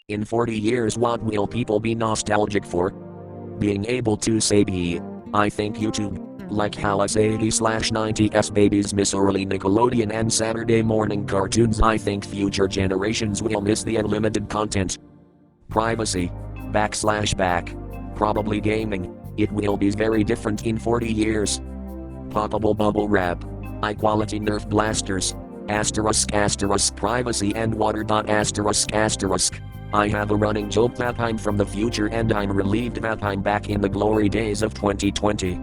In 40 years, what will people be nostalgic for? Being able to say I think YouTube. Like how us 80/90s babies miss early Nickelodeon and Saturday morning cartoons, I think future generations will miss the unlimited content. Privacy. Back. Probably gaming. It will be very different in 40 years. Poppable bubble wrap. High quality Nerf blasters. *** privacy and water. ***. I have a running joke that I'm from the future and I'm relieved that I'm back in the glory days of 2020.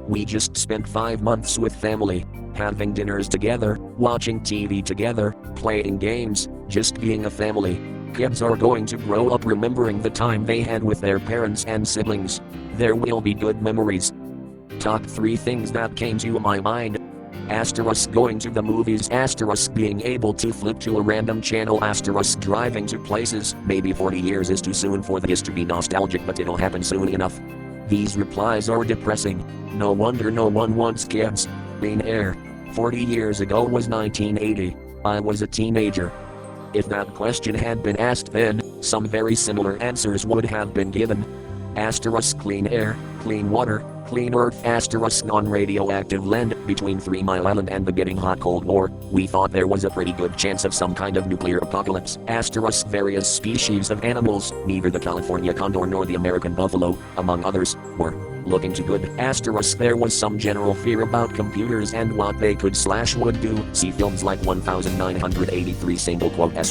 We just spent 5 months with family, having dinners together, watching TV together, playing games, just being a family. Kids are going to grow up remembering the time they had with their parents and siblings. There will be good memories. Top 3 things that came to my mind. * going to the movies. * being able to flip to a random channel. * driving to places. Maybe 40 years is too soon for this to be nostalgic, but it'll happen soon enough. These replies are depressing. No wonder no one wants kids. Clean air. 40 years ago was 1980. I was a teenager. If that question had been asked then, some very similar answers would have been given. * clean air, clean water, clean earth. * non-radioactive land. Between 3 Mile Island and the getting hot Cold War, we thought there was a pretty good chance of some kind of nuclear apocalypse. * various species of animals, neither the California condor nor the American buffalo, among others, were looking too good. * there was some general fear about computers and what they could/would do. See films like 1983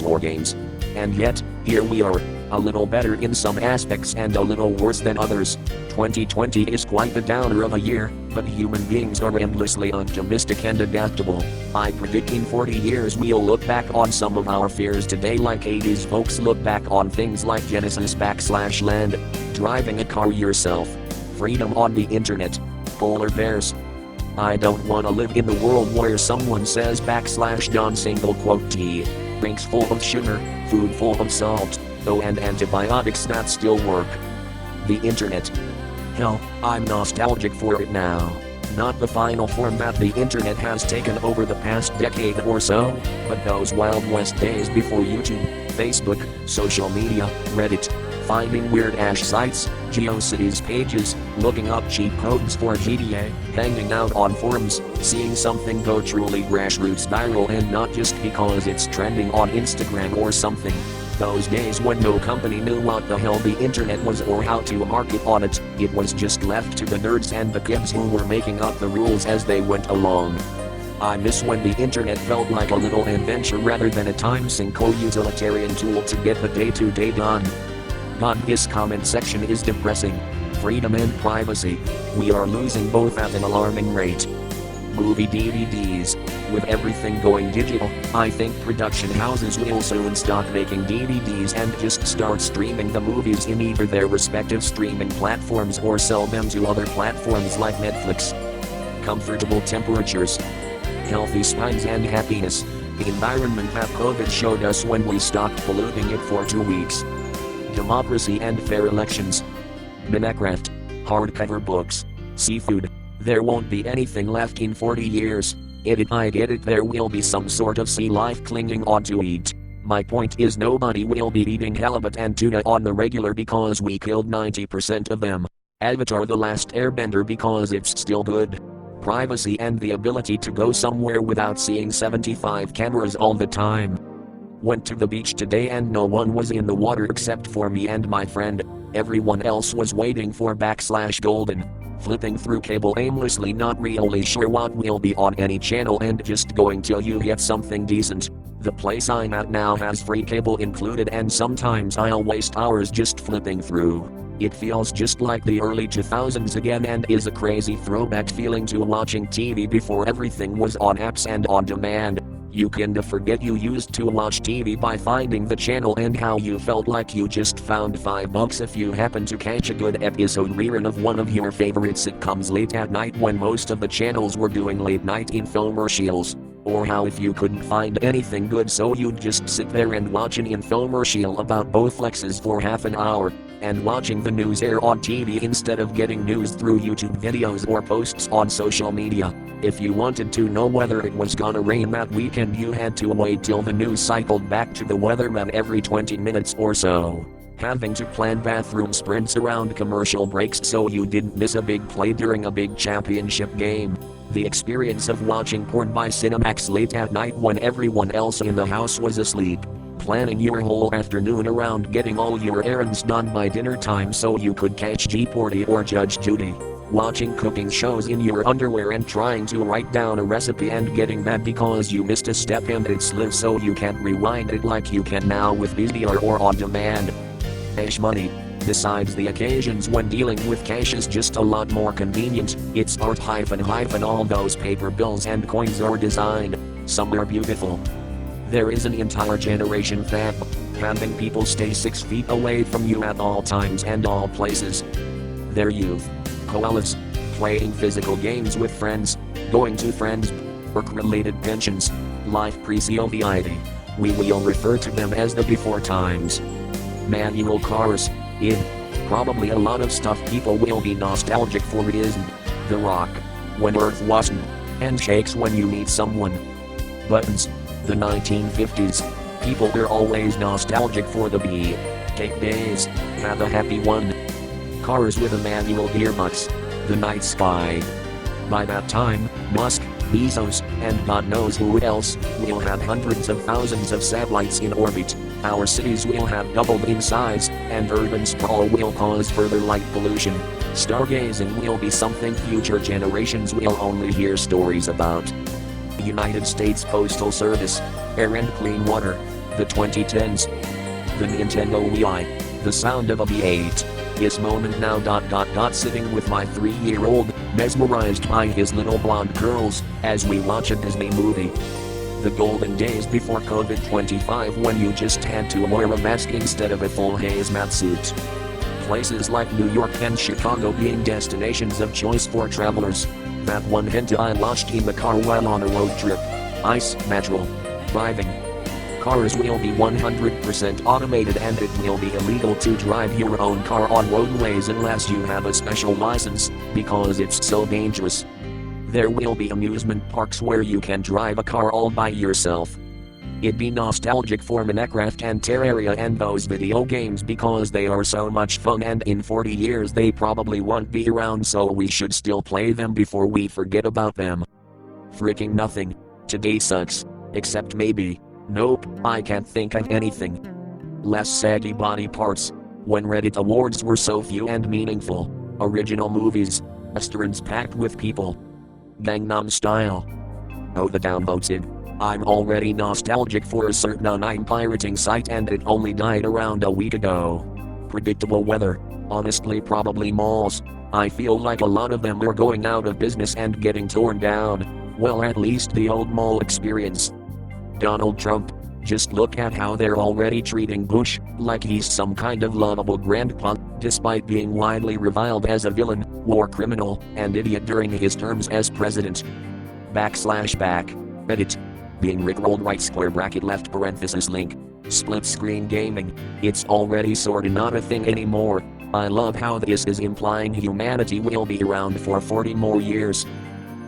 war games. And yet, here we are. A little better in some aspects and a little worse than others. 2020 is quite the downer of a year, but human beings are endlessly optimistic and adaptable. I predict in 40 years we'll look back on some of our fears today like 80s folks look back on things like Genesis /land, driving a car yourself, freedom on the internet, polar bears. I don't want to live in the world where someone says /John drinks full of sugar, food full of salt, and antibiotics that still work. The internet. Hell, I'm nostalgic for it now. Not the final form that the internet has taken over the past decade or so, but those Wild West days before YouTube, Facebook, social media, Reddit, finding weird ash sites, GeoCities pages, looking up cheat codes for GTA, hanging out on forums, seeing something go truly grassroots viral and not just because it's trending on Instagram or something. Those days when no company knew what the hell the internet was or how to market on it, it was just left to the nerds and the kids who were making up the rules as they went along. I miss when the internet felt like a little adventure rather than a time-sink or utilitarian tool to get the day-to-day done. God, this comment section is depressing. Freedom and privacy. We are losing both at an alarming rate. Movie DVDs. With everything going digital, I think production houses will soon stop making DVDs and just start streaming the movies in either their respective streaming platforms or sell them to other platforms like Netflix. Comfortable temperatures. Healthy spines and happiness. The environment that COVID showed us when we stopped polluting it for 2 weeks. Democracy and fair elections. Minecraft. Hardcover books. Seafood. There won't be anything left in 40 years. I get it, there will be some sort of sea life clinging on to eat. My point is nobody will be eating halibut and tuna on the regular because we killed 90% of them. Avatar: The Last Airbender because it's still good. Privacy and the ability to go somewhere without seeing 75 cameras all the time. Went to the beach today and no one was in the water except for me and my friend. Everyone else was waiting for /golden. Flipping through cable aimlessly, not really sure what will be on any channel and just going till you get something decent. The place I'm at now has free cable included and sometimes I'll waste hours just flipping through. It feels just like the early 2000s again and is a crazy throwback feeling to watching TV before everything was on apps and on demand. You kinda forget you used to watch TV by finding the channel and how you felt like you just found $5 if you happened to catch a good episode rerun of one of your favorite sitcoms late at night when most of the channels were doing late night infomercials. Or how if you couldn't find anything good so you'd just sit there and watch an infomercial about Bowflexes for half an hour, and watching the news air on TV instead of getting news through YouTube videos or posts on social media. If you wanted to know whether it was gonna rain that weekend, you had to wait till the news cycled back to the weatherman every 20 minutes or so, having to plan bathroom sprints around commercial breaks so you didn't miss a big play during a big championship game. The experience of watching porn by Cinemax late at night when everyone else in the house was asleep. Planning your whole afternoon around getting all your errands done by dinner time so you could catch Jeopardy or Judge Judy. Watching cooking shows in your underwear and trying to write down a recipe and getting mad because you missed a step and it's live so you can't rewind it like you can now with VCR or on demand. Cash money. Besides the occasions when dealing with cash is just a lot more convenient, it's art - all those paper bills and coins are designed. Some are beautiful. There is an entire generation fab, having people stay 6 feet away from you at all times and all places. Their youth. Koalas. Playing physical games with friends. Going to friends. Work-related pensions. Life pre-COVID. We will refer to them as the before times. Manual cars. Probably a lot of stuff people will be nostalgic for isn't. The Rock. When Earth wasn't. And shakes when you meet someone. Buttons. The 1950s. People were always nostalgic for the cake days. Have a happy one. Cars with a manual gearbox. The night sky. By that time, Musk, Bezos, and God knows who else will have hundreds of thousands of satellites in orbit. Our cities will have doubled in size, and urban sprawl will cause further light pollution. Stargazing will be something future generations will only hear stories about. United States Postal Service. Air and clean water. The 2010s. The Nintendo Wii. The sound of a V8. This moment now. Sitting with my 3-year-old, mesmerized by his little blonde curls, as we watch a Disney movie. The golden days before COVID-25 when you just had to wear a mask instead of a full hazmat suit. Places like New York and Chicago being destinations of choice for travelers. That one hint I lost in the car while on a road trip. Ice, natural. Driving. Cars will be 100% automated and it will be illegal to drive your own car on roadways unless you have a special license, because it's so dangerous. There will be amusement parks where you can drive a car all by yourself. It'd be nostalgic for Minecraft and Terraria and those video games because they are so much fun, and in 40 years they probably won't be around, so we should still play them before we forget about them. Freaking nothing. Today sucks. Except maybe. Nope, I can't think of anything. Less saggy body parts. When Reddit awards were so few and meaningful. Original movies. Restaurants packed with people. Gangnam Style. Oh, the downvoted. I'm already nostalgic for a certain online pirating site and it only died around a week ago. Predictable weather. Honestly, probably malls. I feel like a lot of them are going out of business and getting torn down. Well, at least the old mall experience. Donald Trump. Just look at how they're already treating Bush like he's some kind of lovable grandpa, despite being widely reviled as a villain, war criminal, and idiot during his terms as president. Back. Reddit. Being rickrolled right square bracket left parenthesis link. Split screen gaming. It's already sorta not a thing anymore. I love how this is implying humanity will be around for 40 more years.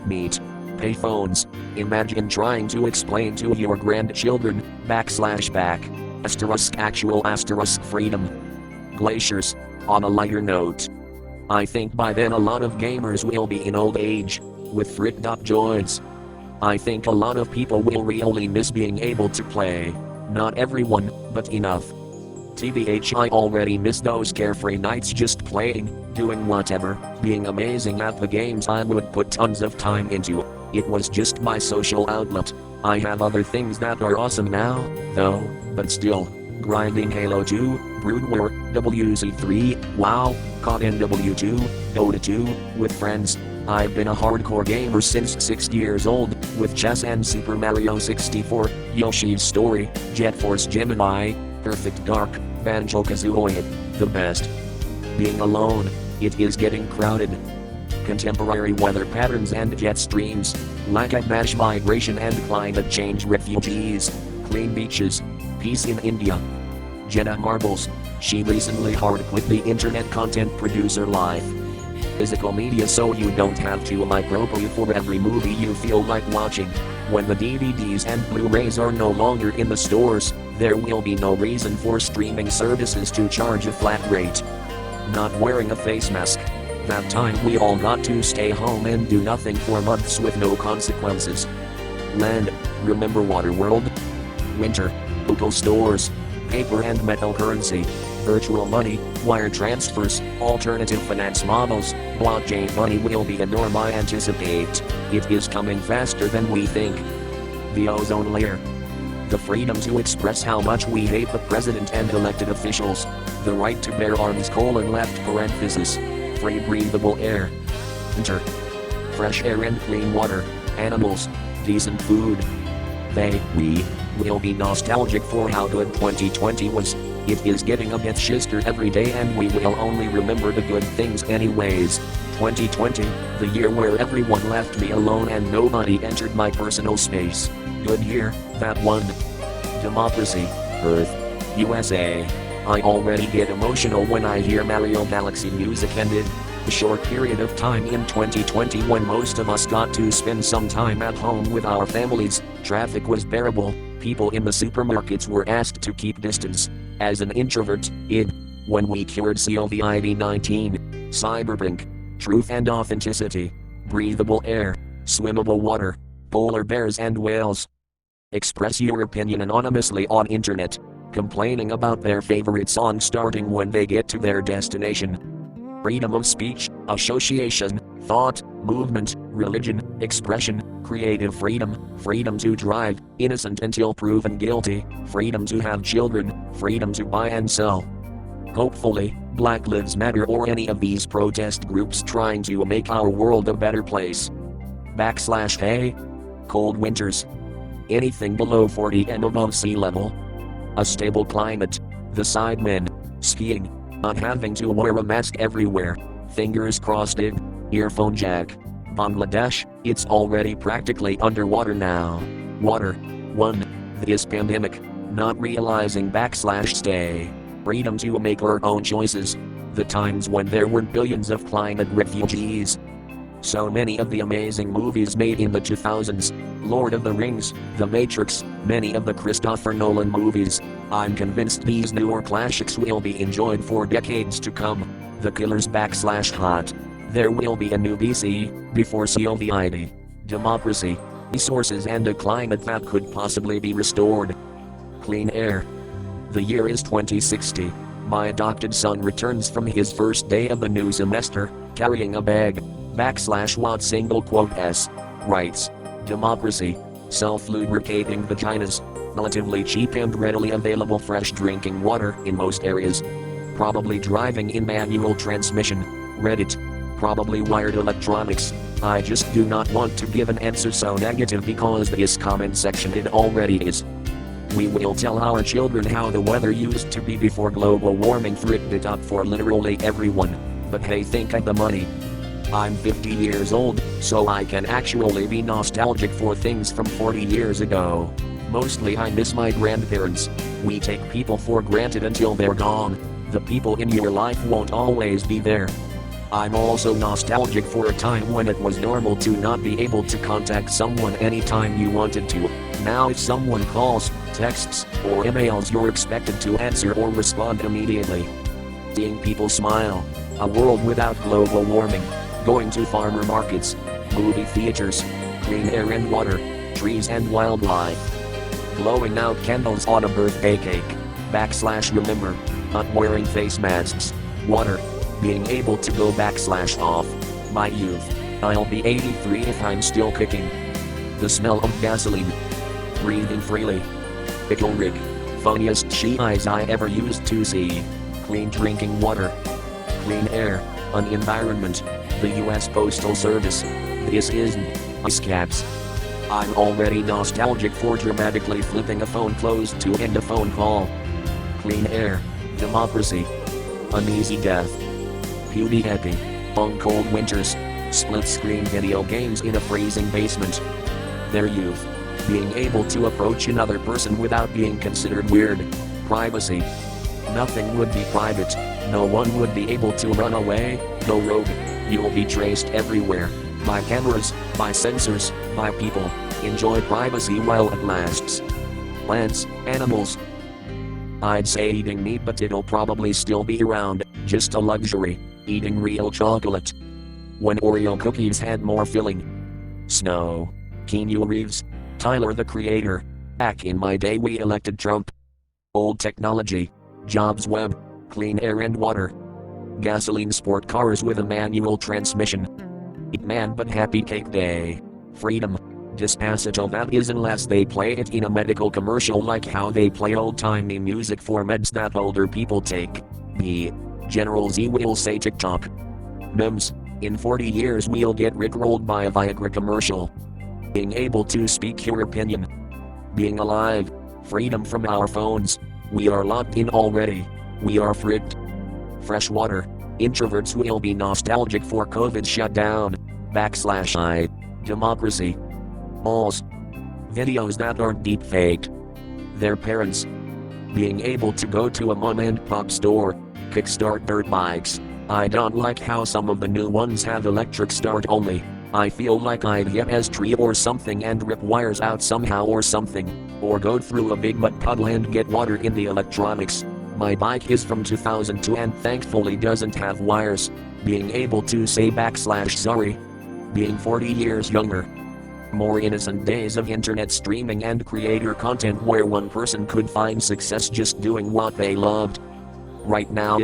Meet. Payphones. Imagine trying to explain to your grandchildren, back. Actual freedom. Glaciers. On a lighter note. I think by then a lot of gamers will be in old age, with fricked up joints. I think a lot of people will really miss being able to play. Not everyone, but enough. TBH, I already miss those carefree nights just playing, doing whatever, being amazing at the games I would put tons of time into. It was just my social outlet. I have other things that are awesome now, though, but still. Grinding Halo 2, Brood War, WC3, WoW, COD NW2, Dota 2, with friends. I've been a hardcore gamer since 6 years old, with chess and Super Mario 64, Yoshi's Story, Jet Force Gemini, Perfect Dark, Banjo-Kazooie, the best. Being alone, it is getting crowded. Contemporary weather patterns and jet streams, lack of mass migration and climate change refugees, clean beaches, peace in India. Jenna marbles, she recently hard quit the internet content producer life. physical media so you don't have to microplay for every movie you feel like watching. When the DVDs and Blu-rays are no longer in the stores, there will be no reason for streaming services to charge a flat rate. Not wearing a face mask. That time we all got to stay home and do nothing for months with no consequences. Land. Remember Waterworld? Winter. Local stores. Paper and metal currency. Virtual money, wire transfers, alternative finance models, blockchain money will be a norm. I anticipate. It is coming faster than we think. The ozone layer. The freedom to express how much we hate the president and elected officials. The right to bear arms : left parenthesis. Free breathable air. Winter. Fresh air and clean water. Animals. Decent food. We will be nostalgic for how good 2020 was. It is getting a bit shister every day and we will only remember the good things anyways. 2020, the year where everyone left me alone and nobody entered my personal space. Good year, that one. Democracy, Earth, USA. I already get emotional when I hear Mario Galaxy music ended. A short period of time in 2020 when most of us got to spend some time at home with our families, traffic was bearable, people in the supermarkets were asked to keep distance. As an introvert, when we cured COVID-19, cyberpunk, truth and authenticity, breathable air, swimmable water, polar bears and whales. Express your opinion anonymously on internet, complaining about their favorite song starting when they get to their destination. Freedom of speech, association, thought, movement, religion, expression, creative freedom, freedom to drive, innocent until proven guilty, freedom to have children, freedom to buy and sell. Hopefully, Black Lives Matter or any of these protest groups trying to make our world a better place. Hey. Cold winters. Anything below 40 and above sea level. A stable climate. The Sidemen. Skiing. Not having to wear a mask everywhere. Fingers crossed. Earphone jack. Bangladesh, it's already practically underwater now. Water. 1. This pandemic. Not realizing /stay. Freedom to make our own choices. The times when there were billions of climate refugees. So many of the amazing movies made in the 2000s. Lord of the Rings, The Matrix, many of the Christopher Nolan movies. I'm convinced these newer classics will be enjoyed for decades to come. The Killers /hot. There will be a new BC, before COVID. Democracy, resources and a climate that could possibly be restored. Clean air. The year is 2060. My adopted son returns from his first day of the new semester, carrying a bag. /what s. Rights. Democracy. Self-lubricating vaginas. Relatively cheap and readily available fresh drinking water in most areas. Probably driving in manual transmission. Reddit. Probably wired electronics. I just do not want to give an answer so negative because this comment section it already is. We will tell our children how the weather used to be before global warming threatened it up for literally everyone. But hey, think of the money. I'm 50 years old, so I can actually be nostalgic for things from 40 years ago. Mostly I miss my grandparents. We take people for granted until they're gone. The people in your life won't always be there. I'm also nostalgic for a time when it was normal to not be able to contact someone anytime you wanted to. Now if someone calls, texts, or emails you're expected to answer or respond immediately. Seeing people smile. A world without global warming. Going to farmer markets. Movie theaters. Clean air and water. Trees and wildlife. Blowing out candles on a birthday cake. /remember. Not wearing face masks. Water. Being able to go /off. My youth. I'll be 83 if I'm still kicking. The smell of gasoline. Breathing freely. Pickle Rick. Funniest she eyes I ever used to see. Clean drinking water. Clean air. An environment. The US Postal Service. This isn't ice caps. I'm already nostalgic for dramatically flipping a phone closed to end a phone call. Clean air. Democracy. Uneasy death. PewDiePie. Long cold winters. Split-screen video games in a freezing basement. Their youth. Being able to approach another person without being considered weird. Privacy. Nothing would be private. No one would be able to run away, go rogue. You'll be traced everywhere. By cameras, by sensors, by people. Enjoy privacy while it lasts. Plants, animals. I'd say eating meat, but it'll probably still be around, just a luxury. Eating real chocolate. When Oreo cookies had more filling. Snow. Keanu Reeves. Tyler the Creator. Back in my day we elected Trump. Old technology. Jobs Web. Clean air and water. Gasoline sport cars with a manual transmission. Eat man but happy cake day. Freedom. Despacito, that is, unless they play it in a medical commercial like how they play old-timey music for meds that older people take. B. General Z will say TikTok. Memes. In 40 years we'll get rickrolled by a Viagra commercial. Being able to speak your opinion. Being alive. Freedom from our phones. We are locked in already. We are fricked. Fresh water. Introverts will be nostalgic for COVID shutdown. /I. Democracy. Malls. Videos that aren't deep faked. Their parents. Being able to go to a mom and pop store. Kickstart dirt bikes. I don't like how some of the new ones have electric start only. I feel like I'd get as tree or something and rip wires out somehow or something. Or go through a big mud puddle and get water in the electronics. My bike is from 2002 and thankfully doesn't have wires. Being able to say /sorry. Being 40 years younger. More innocent days of internet streaming and creator content where one person could find success just doing what they loved. Right now,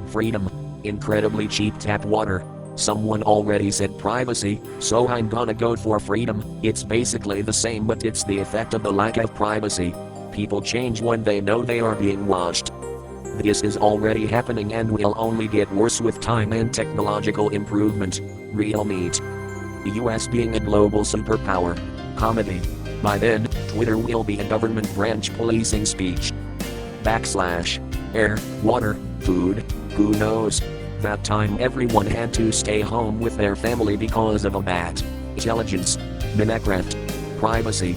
freedom. Incredibly cheap tap water. Someone already said privacy, so I'm gonna go for freedom. It's basically the same, but it's the effect of the lack of privacy. People change when they know they are being watched. This is already happening and will only get worse with time and technological improvement. Real meat. The US being a global superpower. Comedy. By then, Twitter will be a government branch policing speech. /air, water, food, who knows? That time everyone had to stay home with their family because of a bat. Intelligence. Minecraft. Privacy.